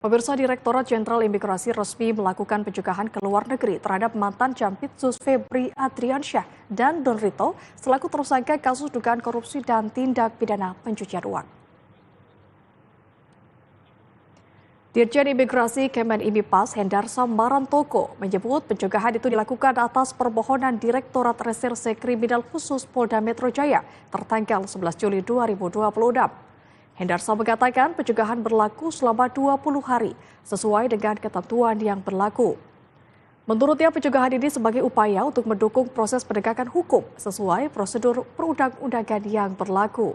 Pemirsa, Direktorat Jenderal Imigrasi resmi melakukan pencegahan ke luar negeri terhadap mantan Jampitsus Febri Adriansyah dan Don Rito selaku tersangka kasus dugaan korupsi dan tindak pidana pencucian uang. Dirjen Imigrasi Kemenimipas Hendarsa Marantoko menyebut pencegahan itu dilakukan atas permohonan Direktorat Reserse Kriminal Khusus Polda Metro Jaya tertanggal 11 Juli 2026. Hendarsa mengatakan pencegahan berlaku selama 20 hari sesuai dengan ketentuan yang berlaku. Menurutnya pencegahan ini sebagai upaya untuk mendukung proses penegakan hukum sesuai prosedur perundang-undangan yang berlaku.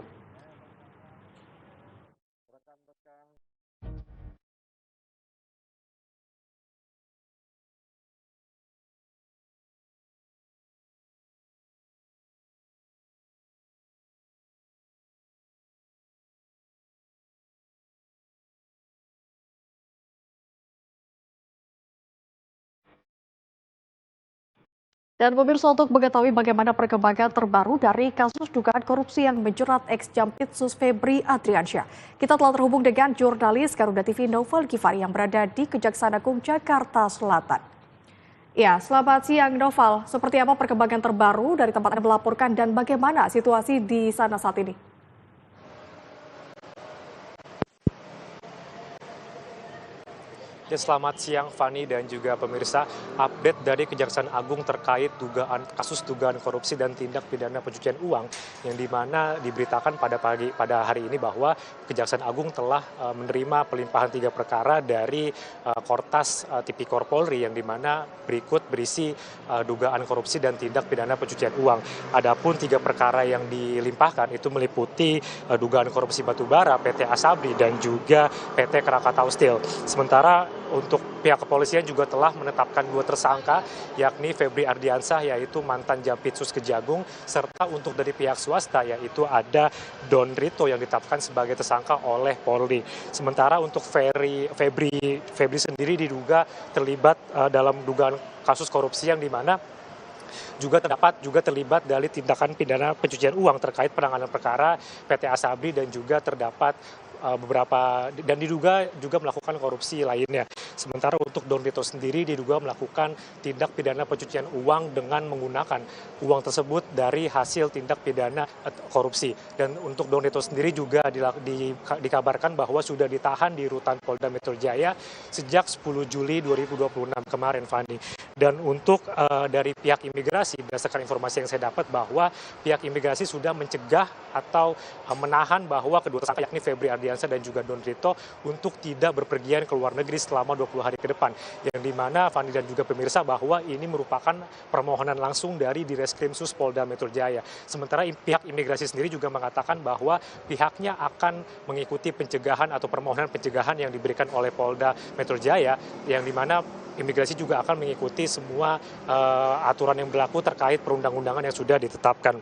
Dan pemirsa, untuk mengetahui bagaimana perkembangan terbaru dari kasus dugaan korupsi yang menjerat ex-Jampitsus Febri Adriansyah, kita telah terhubung dengan jurnalis Garuda TV Noval Gifari yang berada di Kejaksaan Agung Jakarta Selatan. Ya, selamat siang Noval. Seperti apa perkembangan terbaru dari tempat Anda melaporkan dan bagaimana situasi di sana saat ini? Ya, selamat siang Fani dan juga pemirsa. Update dari Kejaksaan Agung terkait kasus dugaan korupsi dan tindak pidana pencucian uang yang dimana diberitakan pada hari ini bahwa Kejaksaan Agung telah menerima pelimpahan 3 perkara dari Kortas Tipikor Polri yang dimana berisi dugaan korupsi dan tindak pidana pencucian uang. Adapun 3 perkara yang dilimpahkan itu meliputi dugaan korupsi batubara, PT Asabri dan juga PT Krakatau Steel. Sementara untuk pihak kepolisian juga telah menetapkan 2 tersangka, yakni Febri Ardiansyah yaitu mantan Jampitsus Kejagung, serta untuk dari pihak swasta yaitu ada Don Rito yang ditetapkan sebagai tersangka oleh Polri. Sementara untuk Febri sendiri diduga terlibat dalam dugaan kasus korupsi yang dimana juga terlibat dari tindakan pidana pencucian uang terkait penanganan perkara PT Asabri dan juga terdapat beberapa dan diduga juga melakukan korupsi lainnya. Sementara untuk Don Rito sendiri diduga melakukan tindak pidana pencucian uang dengan menggunakan uang tersebut dari hasil tindak pidana korupsi. Dan untuk Don Rito sendiri juga dikabarkan bahwa sudah ditahan di rutan Polda Metro Jaya sejak 10 Juli 2026 kemarin, Fani. Dan untuk dari pihak imigrasi, berdasarkan informasi yang saya dapat bahwa pihak imigrasi sudah mencegah atau menahan bahwa kedua tersangka yakni Febri Ardiansyah dan juga Don Rito untuk tidak berpergian ke luar negeri selama 20 hari ke depan. Yang dimana Fani dan juga pemirsa bahwa ini merupakan permohonan langsung dari Direskrimsus Polda Metro Jaya. Sementara pihak imigrasi sendiri juga mengatakan bahwa pihaknya akan mengikuti pencegahan atau permohonan pencegahan yang diberikan oleh Polda Metro Jaya, yang dimana imigrasi juga akan mengikuti semua aturan yang berlaku terkait perundang-undangan yang sudah ditetapkan.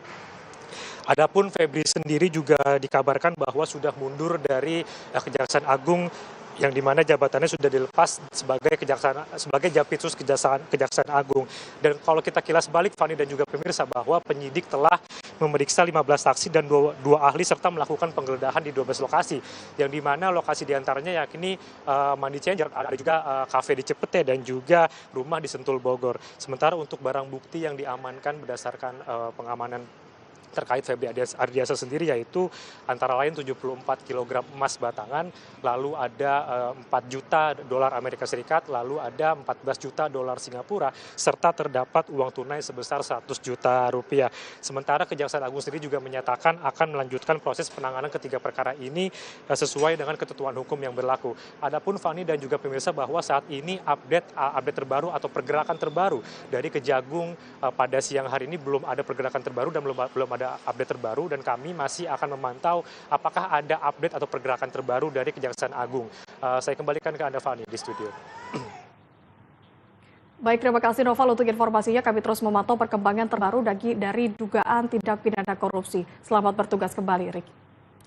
Adapun Febri sendiri juga dikabarkan bahwa sudah mundur dari Kejaksaan Agung yang dimana jabatannya sudah dilepas sebagai Jampitsus Kejaksaan Agung. Dan kalau kita kilas balik, Fani dan juga pemirsa, bahwa penyidik telah memeriksa 15 saksi dan dua ahli serta melakukan penggeledahan di 12 lokasi, yang dimana lokasi diantaranya yakni Mandi Changer, ada juga kafe di Cepete dan juga rumah di Sentul Bogor. Sementara untuk barang bukti yang diamankan berdasarkan pengamanan terkait Febri Ardiansyah sendiri yaitu antara lain 74 kg emas batangan, lalu ada 4 juta dolar Amerika Serikat, lalu ada 14 juta dolar Singapura, serta terdapat uang tunai sebesar 100 juta rupiah. Sementara Kejaksaan Agung sendiri juga menyatakan akan melanjutkan proses penanganan ketiga perkara ini sesuai dengan ketentuan hukum yang berlaku. Adapun Fani dan juga pemirsa bahwa saat ini update terbaru atau pergerakan terbaru dari Kejagung pada siang hari ini belum ada pergerakan terbaru dan belum ada update terbaru, dan kami masih akan memantau apakah ada update atau pergerakan terbaru dari Kejaksaan Agung. Saya kembalikan ke Anda, Fani, di studio. Baik, terima kasih Noval untuk informasinya. Kami terus memantau perkembangan terbaru dari dugaan tindak pidana korupsi. Selamat bertugas kembali, Rick.